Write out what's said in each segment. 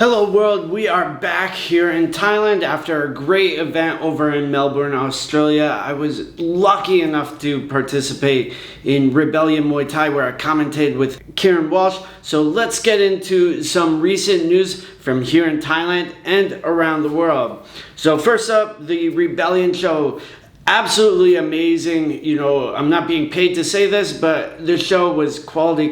Hello world, we are back here in Thailand after a great event over in Melbourne, Australia. I was lucky enough to participate in Rebellion Muay Thai where I commentated with Kieran Walsh. So let's get into some recent news from here in Thailand and around the world. So first up, the Rebellion show. Absolutely amazing. You know, I'm not being paid to say this, but the show was quality.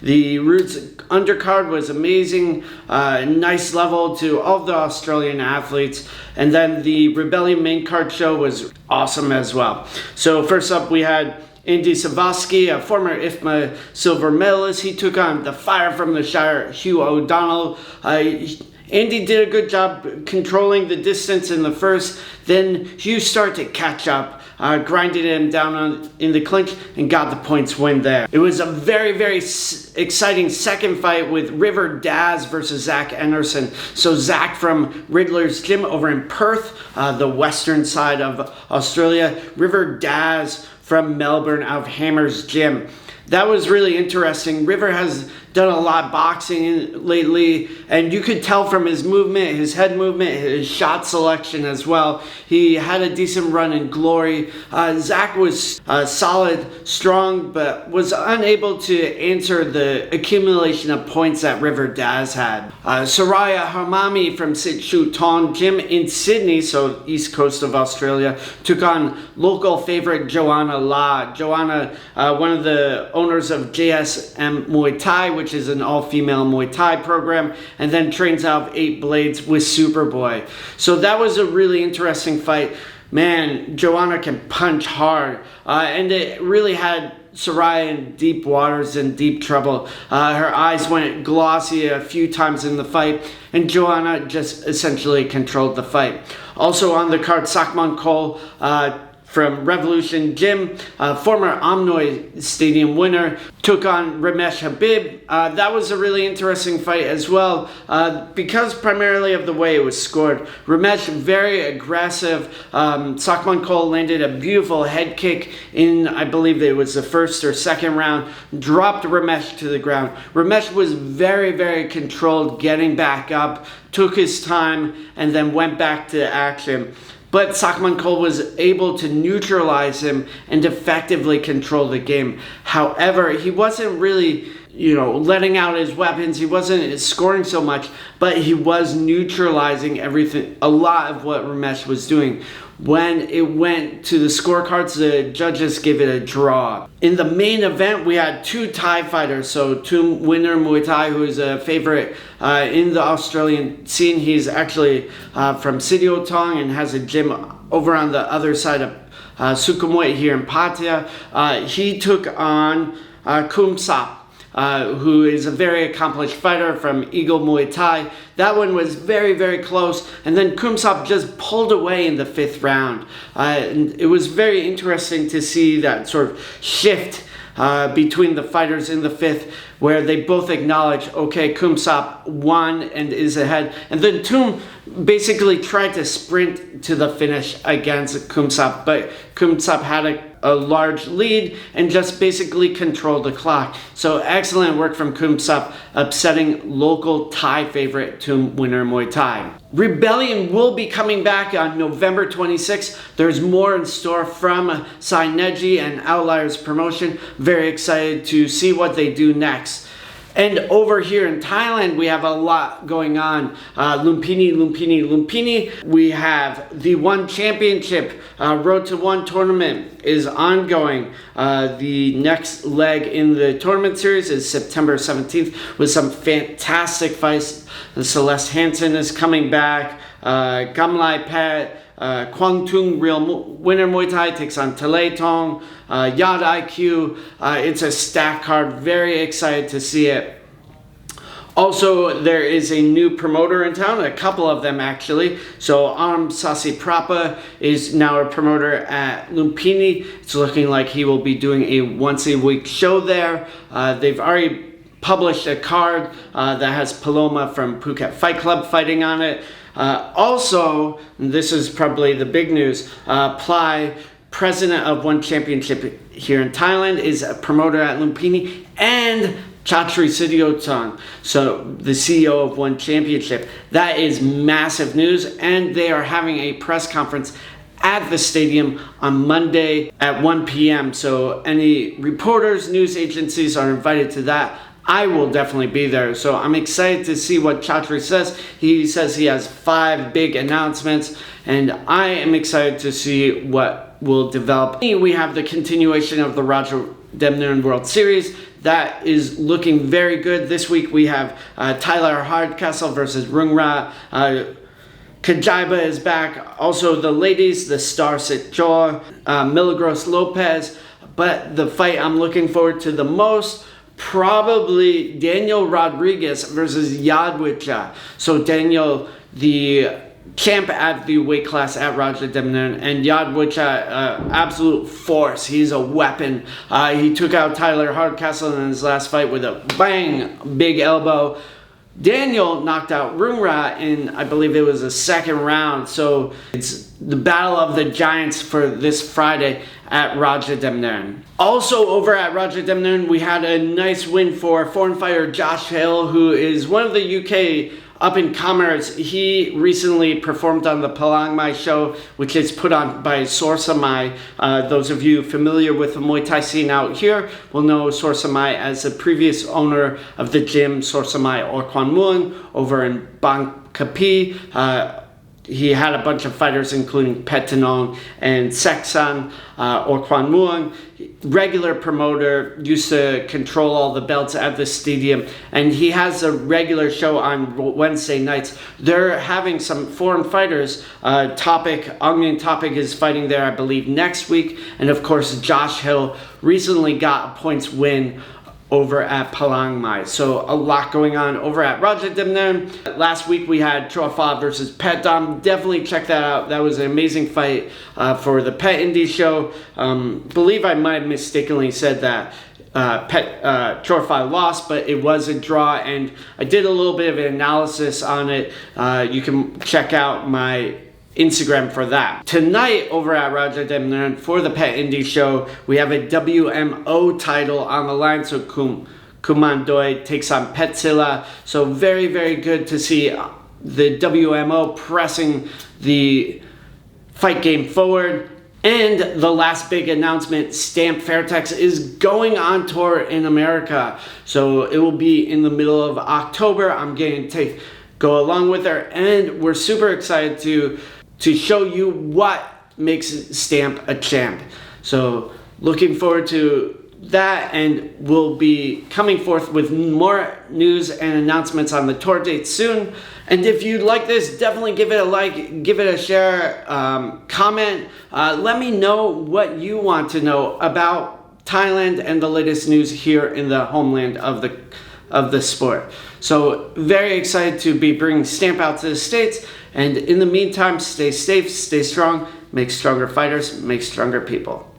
The Roots undercard was amazing, nice level to all of the Australian athletes, and then the Rebellion main card show was awesome as well. So first up we had Andy Savaski, a former IFMA silver medalist. He took on the Fire from the Shire, Hugh O'Donnell. Andy did a good job controlling the distance in the first. Then Hugh started to catch up, grinded him down in the clinch and got the points win there. It was a very exciting second fight with River Daz versus Zach Anderson. So Zach from Riddler's Gym over in Perth, the western side of Australia. River Daz from Melbourne out of Hammer's Gym. That was really interesting. River has done a lot of boxing lately, and you could tell from his movement, his head movement, his shot selection as well. He had a decent run in Glory. Zach was solid, strong, but was unable to answer the accumulation of points that River Daz had. Soraya Harmami from Sit Shoot Ton Gym in Sydney, so east coast of Australia, took on local favorite Joanna La. Joanna, one of the owners of JSM Muay Thai, which is an all-female Muay Thai program, and then trains out of 8 Blades with Superboy. So that was a really interesting fight. Man, Joanna can punch hard, and it really had Soraya in deep waters and deep trouble. Her eyes went glossy a few times in the fight, and Joanna just essentially controlled the fight. Also on the card, Sakman Cole from Revolution Gym, former Omnoy Stadium winner, took on Ramesh Habib. That was a really interesting fight as well, because primarily of the way it was scored. Ramesh very aggressive. Sakman Cole landed a beautiful head kick in, I believe it was the first or second round, dropped Ramesh to the ground. Ramesh was very controlled, getting back up, took his time, and then went back to action. But Sakman Cole was able to neutralize him and effectively control the game. However, he wasn't really, letting out his weapons. He wasn't scoring so much, but he was neutralizing everything, a lot of what Ramesh was doing. When it went to the scorecards, the judges gave it a draw. In the main event, we had 2 Thai fighters. So Tum Winner Muay Thai, who is a favorite in the Australian scene. He's actually from Sidiotong and has a gym over on the other side of Sukhumvit here in Pattaya. He took on Kum Sap, who is a very accomplished fighter from Eagle Muay Thai. That one was very close, and then Kumsap just pulled away in the 5th round. And it was very interesting to see that sort of shift between the fighters in the 5th, where they both acknowledge, okay, Kumsap won and is ahead. And then Tum basically tried to sprint to the finish against Kumsap, but Kumsap had a large lead and just basically controlled the clock. So excellent work from Kumsap, upsetting local Thai favorite Tum Winner Muay Thai. Rebellion will be coming back on November 26th. There's more in store from Sai Neji and Outliers Promotion. Very excited to see what they do next. And over here in Thailand, we have a lot going on. Lumpinee. We have the One Championship Road to One tournament is ongoing. The next leg in the tournament series is September 17th with some fantastic fights. Celeste Hansen is coming back. Gamlai Pet. Kwang Tung Real Winner Muay Thai takes on Talay Tong, Yad IQ. It's a stacked card. Very excited to see it. Also, there is a new promoter in town, a couple of them actually. So Sasi Prapa is now a promoter at Lumpinee. It's looking like he will be doing a once-a-week show there. They've already published a card that has Paloma from Phuket Fight Club fighting on it. Also, this is probably the big news, Ply, president of One Championship here in Thailand, is a promoter at Lumpinee, and Chatri Siddhyotan, so the CEO of One Championship. That is massive news, and they are having a press conference at the stadium on Monday at 1 p.m. So any reporters, news agencies are invited to that. I will definitely be there. So I'm excited to see what Chatri says. He says he has 5 big announcements, and I am excited to see what will develop. We have the continuation of the Roger Demner World Series. That is looking very good. This week we have Tyler Hardcastle versus Rungra. Kajaiba is back. Also the ladies, the Star Sitjaw, Milagros Lopez. But the fight I'm looking forward to the most, probably Daniel Rodriguez versus Yadwicha. So Daniel, the champ at the weight class at Roger Demner, and Yadwicha, absolute force. He's a weapon. He took out Tyler Hardcastle in his last fight with a bang, big elbow. Daniel knocked out Rungra in, I believe it was the 2nd round. So it's the battle of the giants for this Friday at Roger Demner. Also over at Roger Demner, we had a nice win for foreign fighter Josh Hill, who is one of the UK up-and-comers. He recently performed on the Palang Mai show, which is put on by Sorsa Mai. Those of you familiar with the Muay Thai scene out here will know Sorsa Mai as the previous owner of the gym Sorsa Mai Or Kwan Muang over in Bang Kapi. He had a bunch of fighters including Pet Tanong and Seksan Or Kwan Muang. Regular promoter, used to control all the belts at the stadium, and he has a regular show on Wednesday nights. They're having some foreign fighters. Onion Topic is fighting there, I believe, next week, and of course Josh Hill recently got a points win over at Palang Mai. So a lot going on over at Roger Demner. Last week we had Chofa versus Pet Dom. Definitely check that out. That was an amazing fight for the Pet Indie show. Believe I might have mistakenly said that Chofa lost, but it was a draw, and I did a little bit of an analysis on it. You can check out my Instagram for that. Tonight over at Roger Demner for the Pet Indie show, we have a WMO title on the line. So Kumandoi takes on Petzilla. So very, very good to see the WMO pressing the fight game forward. And the last big announcement, Stamp Fairtex is going on tour in America. So it will be in the middle of October. I'm going to go along with her, and we're super excited to show you what makes Stamp a champ. So looking forward to that, and we'll be coming forth with more news and announcements on the tour dates soon. And if you like this, definitely give it a like, give it a share, comment. Let me know what you want to know about Thailand and the latest news here in the homeland of the sport. So very excited to be bringing Stamp out to the States. And in the meantime, stay safe, stay strong, make stronger fighters, make stronger people.